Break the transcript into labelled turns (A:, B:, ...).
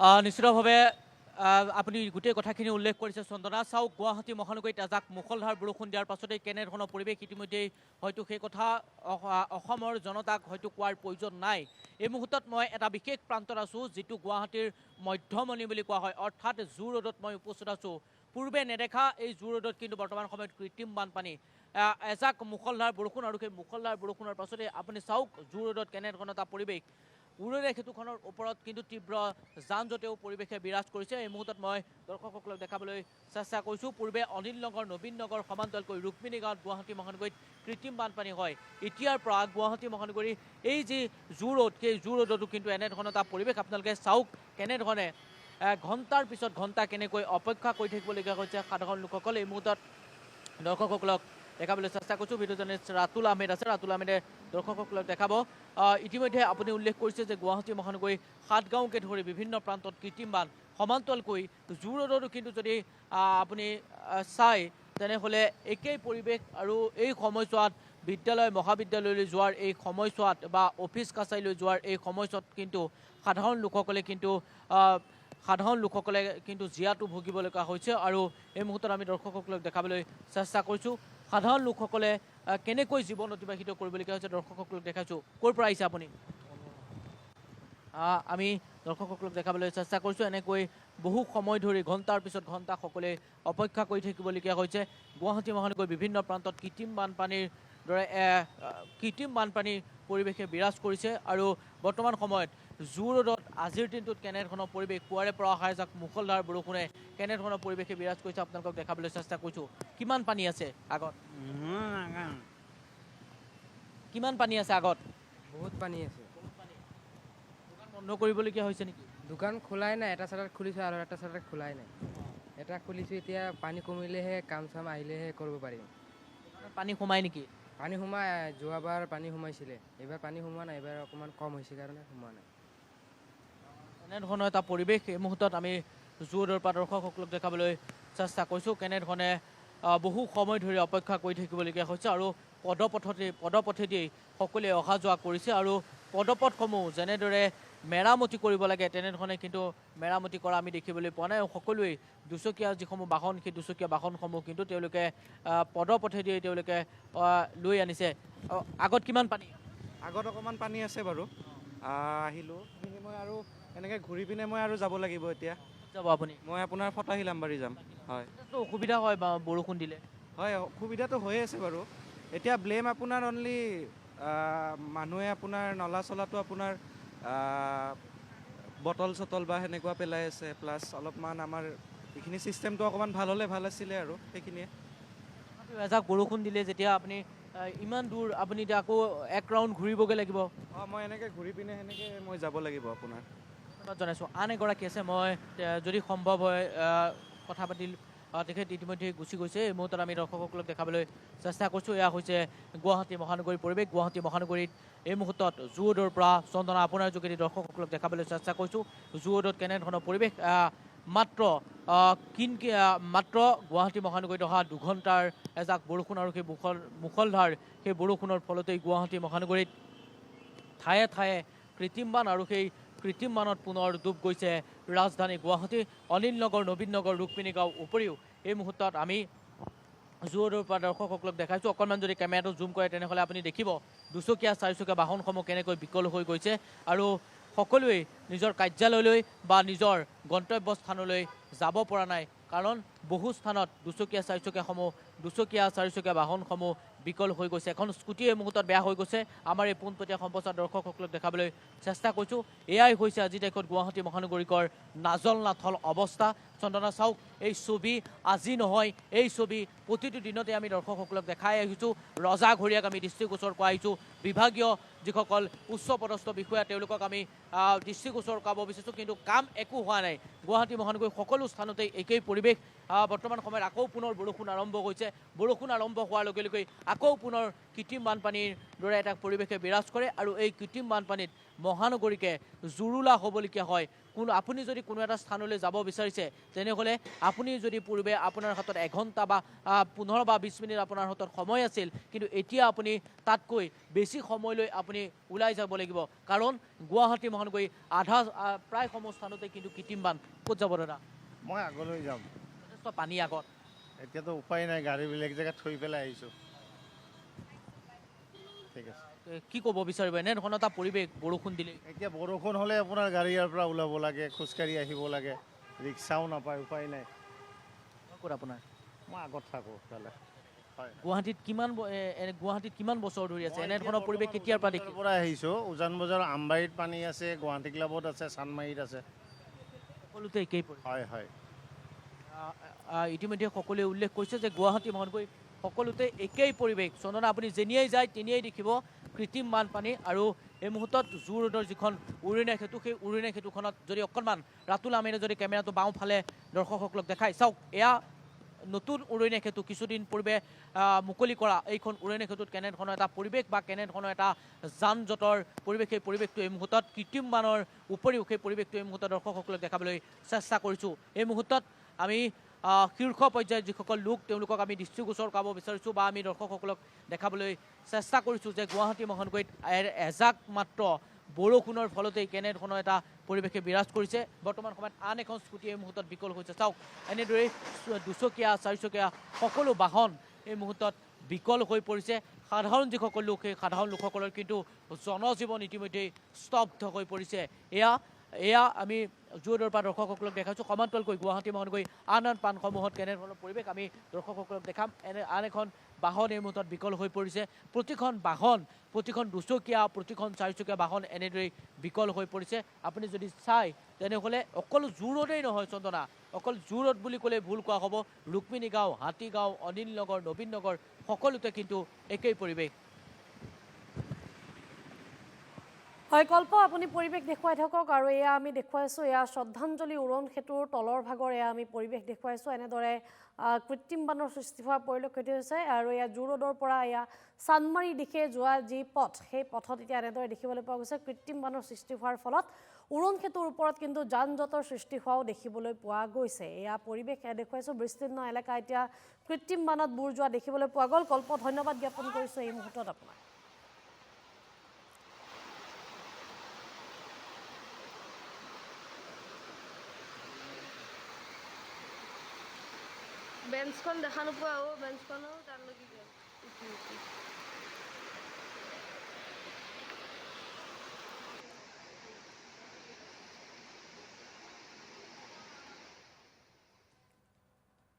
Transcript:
A: নিশ্চিতভাৱে আপুনি গোটেই কথাখিনি উল্লেখ কৰিছে চন্দনা। চাওক, গুৱাহাটী মহানগৰীত এজাক মুষলধাৰ বৰষুণ দিয়াৰ পাছতেই কেনেধৰণৰ পৰিৱেশ ইতিমধ্যেই হয়তো সেই কথা অসমৰ জনতাক হয়তো কোৱাৰ প্ৰয়োজন নাই। এই মুহূৰ্তত মই এটা বিশেষ প্ৰান্তত আছোঁ, যিটো গুৱাহাটীৰ মধ্যমণি বুলি কোৱা হয়, অৰ্থাৎ জু ৰোডত মই উপস্থিত আছোঁ। পূৰ্বে নেদেখা এই জু ৰোডত কিন্তু বৰ্তমান সময়ত কৃত্ৰিম বানপানী। এজাক মুষলধাৰ বৰষুণ আৰু সেই মুষলধাৰ বৰষুণৰ পাছতে আপুনি চাওক জু ৰোডত কেনেধৰণৰ এটা পৰিৱেশ। উৰৈ সেতুখনৰ ওপৰত কিন্তু তীব্ৰ যান জঁটেও পৰিৱেশে বিৰাজ কৰিছে। এই মুহূৰ্তত মই দৰ্শকসকলক দেখাবলৈ চেষ্টা কৰিছোঁ। পূৰ্বে অনিল নগৰ, নবীন নগৰ সমান্তৰালকৈ ৰুক্মিণী গাঁৱত গুৱাহাটী মহানগৰীত কৃত্ৰিম বানপানী হয়। এতিয়াৰ পৰা গুৱাহাটী মহানগৰীৰ এই যি জু ৰোড, সেই জু ৰোডতো কিন্তু এনেধৰণৰ এটা পৰিৱেশ। আপোনালোকে চাওক কেনেধৰণে ঘণ্টাৰ পিছত ঘণ্টা কেনেকৈ অপেক্ষা কৰি থাকিবলগীয়া হৈছে সাধাৰণ লোকসকল। এই মুহূৰ্তত দৰ্শকসকলক দেখাবলৈ চেষ্টা কৰিছোঁ। ভিডিঅ' জাৰ্নেলিষ্ট ৰাতুল আহমেদ আছে, ৰাতুল আহমেদে দৰ্শকসকলক দেখাব। ইতিমধ্যে আপুনি উল্লেখ কৰিছে যে গুৱাহাটী মহানগৰী সাতগাঁওকে ধৰি বিভিন্ন প্ৰান্তত কৃত্ৰিম বান। সমান্তৰালকৈ জু ৰোডতো কিন্তু যদি আপুনি চায় তেনেহ'লে একেই পৰিৱেশ। আৰু এই সময়ছোৱাত বিদ্যালয় মহাবিদ্যালয়লৈ যোৱাৰ এই সময়ছোৱাত বা অফিচ কাছাৰীলৈ যোৱাৰ এই সময়ছোৱাত কিন্তু সাধাৰণ লোকসকলে কিন্তু জীয়াতু ভুগিবলগীয়া হৈছে। আৰু এই মুহূৰ্তত আমি দৰ্শকসকলক দেখাবলৈ চেষ্টা কৰিছোঁ সাধাৰণ লোকসকলে কেনেকৈ জীৱন অতিবাহিত কৰিবলগীয়া হৈছে। দৰ্শকসকলক দেখাইছোঁ। ক'ৰ পৰা আহিছে আপুনি? আমি দৰ্শকসকলক দেখাবলৈ চেষ্টা কৰিছোঁ। এনেকৈ বহু সময় ধৰি ঘণ্টাৰ পিছত ঘণ্টা সকলোৱে অপেক্ষা কৰি থাকিবলগীয়া হৈছে। গুৱাহাটী মহানগৰীৰ বিভিন্ন প্ৰান্তত কৃত্ৰিম বানপানীৰ দৰে পৰিৱেশে বিৰাজ কৰিছে। আৰু বৰ্তমান সময়ত জু ৰোডত আজিৰ দিনটোত কেনেধৰণৰ পৰিৱেশ, পুৱাৰে পৰা অহা এজাক মুষলধাৰ বৰষুণে কেনেধৰণৰ পৰিৱেশে বিৰাজ কৰিছে আপোনালোকক দেখাবলৈ চেষ্টা কৰিছোঁ। কিমান পানী আছে আগত? কিমান পানী আছে আগত?
B: বহুত পানী আছে।
A: বন্ধ কৰিবলগীয়া হৈছে নেকি?
B: দোকান খোলাই নাই, এটা চাইডত খুলিছোঁ আৰু এটা চাইডত খোলাই নাই। এটা খুলিছোঁ, এতিয়া পানী কমিলেহে কাম চাম আহিলেহে কৰিব পাৰিম।
A: পানী সোমাই নেকি?
B: পানী সোমাই, যোৱাবাৰ পানী সোমাইছিলে, এইবাৰ পানী সোমোৱা নাই, এইবাৰ অকণমান কম হৈছে কাৰণে সোমোৱা নাই।
A: এনেধৰণৰ এটা পৰিৱেশ এই মুহূৰ্তত আমি জু ৰোডৰ পৰা দৰ্শকসকলক দেখাবলৈ চেষ্টা কৰিছোঁ। কেনেধৰণে বহু সময় ধৰি অপেক্ষা কৰি থাকিবলগীয়া হৈছে আৰু পদপথেদিয়েই সকলোৱে অহা যোৱা কৰিছে। আৰু পদপথসমূহ যেনেদৰে মেৰামতি কৰিব লাগে তেনেধৰণে কিন্তু মেৰামতি কৰা আমি দেখিবলৈ পোৱা নাই। সকলোৱেই দুচকীয়া যিসমূহ বাহন, সেই দুচকীয়া বাহনসমূহ কিন্তু তেওঁলোকে পদপথেদিয়েই তেওঁলোকে লৈ আনিছে। আগত কিমান পানী?
C: আগত অকণমান পানী আছে বাৰু। আহিলোঁ সেইখিনি মই আৰু এনেকৈ ঘূৰি পিনে মই আৰু যাব লাগিব। এতিয়া
A: যাব আপুনি?
C: মই আপোনাৰ ফটাশিলামবাৰী যাম। হয়,
A: অসুবিধা হয় বা বৰষুণ দিলে?
C: হয়, অসুবিধাটো হৈ আছে বাৰু। এতিয়া ব্লেম আপোনাৰ অনলি মানুহে আপোনাৰ নলা চলাটো আপোনাৰ বটল চটল বা সেনেকুৱা পেলাই আছে। প্লাছ অলপমান আমাৰ এইখিনি ছিষ্টেমটো অকণমান ভাল হ'লে ভাল আছিলে আৰু সেইখিনিয়ে।
A: এজাক বৰষুণ দিলে যেতিয়া আপুনি ইমান দূৰ আপুনি এতিয়া আকৌ এক ৰাউণ্ড ঘূৰিবগৈ লাগিব।
C: মই এনেকৈ ঘূৰি পিনে সেনেকৈ মই যাব লাগিব আপোনাৰ।
A: ধন্যবাদ জনাইছোঁ। আন এগৰাকী আছে, মই যদি সম্ভৱ হয় কথা পাতি। তেখেত ইতিমধ্যে গুচি গৈছে। এই মুহূৰ্তত আমি দৰ্শকসকলক দেখাবলৈ চেষ্টা কৰিছোঁ। এয়া হৈছে গুৱাহাটী মহানগৰীৰ পৰিৱেশ। গুৱাহাটী মহানগৰীত এই মুহূৰ্তত জু ৰোডৰ পৰা চন্দনা আপোনাৰ যোগেদি দৰ্শকসকলক দেখাবলৈ চেষ্টা কৰিছোঁ জু ৰোডত কেনেধৰণৰ পৰিৱেশ। মাত্ৰ গুৱাহাটী মহানগৰীত অহা দুঘণ্টাৰ এজাক বৰষুণ আৰু সেই মুষলধাৰ সেই বৰষুণৰ ফলতেই গুৱাহাটী মহানগৰীত ঠায়ে ঠায়ে কৃত্ৰিম বান আৰু সেই কৃত্ৰিম বানত পুনৰ ডুব গৈছে ৰাজধানী গুৱাহাটী। অনিল নগৰ, নবীন নগৰ, ৰুক্মিণী গাঁও উপৰিও এই মুহূৰ্তত আমি জু ৰোডৰ পৰা দৰ্শকসকলক দেখাইছোঁ। অকণমান যদি কেমেৰাটো জুম কৰে তেনেহ'লে আপুনি দেখিব দুচকীয়া চাৰিচকীয়া বাহনসমূহ কেনেকৈ বিকল হৈ গৈছে আৰু সকলোৱেই নিজৰ কাৰ্যালয়লৈ বা নিজৰ গন্তব্যস্থানলৈ যাব পৰা নাই। কাৰণ বহু স্থানত দুচকীয়া চাৰিচকীয়া বাহনসমূহ বিকল হৈ গৈছে। এখন স্কুটি এই মুহূৰ্তত বেয়া হৈ গৈছে। আমাৰ এই পোনপটীয়া সম্প্ৰচাৰ দৰ্শকসকলক দেখাবলৈ চেষ্টা কৰিছোঁ। এয়াই হৈছে আজি তাৰিখত গুৱাহাটী মহানগৰীকৰ নাজল নাথল অৱস্থা। চন্দনা চাওক, এই ছবি আজি নহয়, এই ছবি প্ৰতিটো দিনতে আমি দৰ্শকসকলক দেখাই আহিছোঁ। ৰজাঘৰীয়াক আমি দৃষ্টিগোচৰ কৰা আহিছোঁ। বিভাগীয় যিসকল উচ্চপদস্থ বিষয়া তেওঁলোকক আমি দৃষ্টিগোচৰ কৰাব বিচাৰিছোঁ, কিন্তু কাম একো হোৱা নাই। গুৱাহাটী মহানগৰীৰ সকলো স্থানতেই একেই পৰিৱেশ। বৰ্তমান সময়ত আকৌ পুনৰ বৰষুণ আৰম্ভ হৈছে। বৰষুণ আৰম্ভ হোৱাৰ লগে লগে আকৌ পুনৰ কৃত্ৰিম বানপানীৰ দৰে এটা পৰিৱেশে বিৰাজ কৰে আৰু এই কৃত্ৰিম বানপানীত মহানগৰীকে জুৰুলা হ'বলগীয়া হয়। আপুনি যদি কোনো এটা স্থানলৈ যাব বিচাৰিছে তেনেহ'লে আপুনি যদি পূৰ্বে আপোনাৰ হাতত 1 ঘণ্টা বা 15 বা 20 মিনিট আপোনাৰ হাতত সময় আছিল কিন্তু এতিয়া আপুনি তাতকৈ বেছি সময়লৈ আপুনি ওলাই যাব লাগিব কাৰণ গুৱাহাটী মহানগৰী আধা প্ৰায় সমূহ স্থানতে কিন্তু কৃত্ৰিম বান ক'ত যাব দাদা
D: মই আগলৈ যাম
A: যথেষ্ট পানী আগত
D: এতিয়াতো উপায় নাই গাড়ীবিলাক জেগাত থৈ পেলাই আহিছোঁ ঠিক আছে
A: কি ক'ব বিচাৰিব এনেধৰণৰ এটা পৰিৱেশ বৰষুণ দিলে
D: এতিয়া বৰষুণ হ'লে আপোনাৰ গাড়ী ইয়াৰ পৰা ওলাব লাগে খোজকাঢ়ি আহিব লাগে ৰিক্সাও নাপায় উপায় নাই
A: ক'ত আপোনাৰ
D: মই আগত থাকোঁ তালে হয়
A: গুৱাহাটীত কিমান বছৰ ধৰি আছে এনেধৰণৰ পৰিৱেশ কেতিয়াৰ পৰা দেখি
D: পৰা আহিছোঁ উজান বজাৰ আমবাৰীত পানী আছে গুৱাহাটী ক্লাবত আছে চানমাৰীত আছে
A: সকলোতে একেই পৰিৱেশ
D: হয় হয়
A: ইতিমধ্যে সকলোৱে উল্লেখ কৰিছে যে গুৱাহাটী মহানগৰী সকলোতে একেই পৰিৱেশ চন্দনা আপুনি যেনিয়েই যায় তেনিয়েই দেখিব কৃত্ৰিম বানপানী আৰু এই মুহূৰ্তত জু ৰোডৰ যিখন উৰণীয়া সেতু সেই উৰণীয়া সেতুখনত যদি অকণমান ৰাতুল আমিনে যদি কেমেৰাটো বাওঁফালে দৰ্শকসকলক দেখায় চাওক এয়া নতুন উৰণীয়া সেতু কিছুদিন পূৰ্বে মুকলি কৰা এইখন উৰণীয়া সেতুত কেনেধৰণৰ এটা পৰিৱেশ বা কেনেধৰণৰ এটা যান জঁটৰ পৰিৱেশ সেই পৰিৱেশটো এই মুহূৰ্তত কৃত্ৰিম বানৰ উপৰিও সেই পৰিৱেশটো এই মুহূৰ্তত দৰ্শকসকলক দেখাবলৈ চেষ্টা কৰিছোঁ এই মুহূৰ্তত আমি শীৰ্ষ পৰ্যায়ৰ যিসকল লোক তেওঁলোকক আমি দৃষ্টিগোচৰ কৰাব বিচাৰিছোঁ বা আমি দৰ্শকসকলক দেখাবলৈ চেষ্টা কৰিছোঁ যে গুৱাহাটী মহানগৰীত এজাক মাত্ৰ বৰষুণৰ ফলতেই কেনেধৰণৰ এটা পৰিৱেশে বিৰাজ কৰিছে বৰ্তমান সময়ত আন এখন স্কুটি এই মুহূৰ্তত বিকল হৈছে চাওক এনেদৰেই দুচকীয়া চাৰিচকীয়া সকলো বাহন এই মুহূৰ্তত বিকল হৈ পৰিছে সাধাৰণ যিসকল লোক সেই সাধাৰণ লোকসকলৰ কিন্তু জনজীৱন ইতিমধ্যেই স্তব্ধ হৈ পৰিছে এয়া আমি জোৰদৰ পৰা দৰ্শকসকলক দেখাইছোঁ সমান্তৰালকৈ গুৱাহাটী মহানগৰী আন পানসমূহত কেনেধৰণৰ পৰিৱেশ আমি দৰ্শকসকলক দেখাম আন এখন বাহন এই মুহূৰ্তত বিকল হৈ পৰিছে প্ৰতিখন বাহন প্ৰতিখন দুচকীয়া প্ৰতিখন চাৰিচকীয়া বাহন এনেদৰেই বিকল হৈ পৰিছে আপুনি যদি চায় তেনেহ'লে অকল জু ৰোডেই নহয় চন্দনা অকল জু ৰোড বুলি ক'লে ভুল কোৱা হ'ব ৰুক্মিণী গাঁও হাতীগাঁও অনিল নগৰ নবীন নগৰ সকলোতে কিন্তু একেই পৰিৱেশ
E: হয় কল্প আপুনি পৰিৱেশ দেখুৱাই থাকক আৰু এয়া আমি দেখুৱাইছোঁ এয়া শ্ৰদ্ধাঞ্জলি উৰণ সেতুৰ তলৰ ভাগৰ এয়া আমি পৰিৱেশ দেখুৱাইছোঁ এনেদৰে কৃত্ৰিম বানৰ সৃষ্টি হোৱা পৰিলক্ষিত হৈছে আৰু এয়া জু ৰোডৰ পৰা এয়া চানমাৰী দিশে যোৱা যি পথ সেই পথত এতিয়া এনেদৰে দেখিবলৈ পোৱা গৈছে কৃত্ৰিম বানৰ সৃষ্টি হোৱাৰ ফলত উৰণ সেতুৰ ওপৰত কিন্তু যান জঁটৰ সৃষ্টি হোৱাও দেখিবলৈ পোৱা গৈছে এয়া পৰিৱেশ দেখুৱাইছোঁ বিস্তীৰ্ণ এলেকা এতিয়া কৃত্ৰিম বানত বুৰ যোৱা দেখিবলৈ পোৱা গ'ল কল্প ধন্যবাদ জ্ঞাপন কৰিছোঁ এই মুহূৰ্তত আপোনাক
F: বেঞ্চখন দেখা নোপোৱা বেঞ্চখনো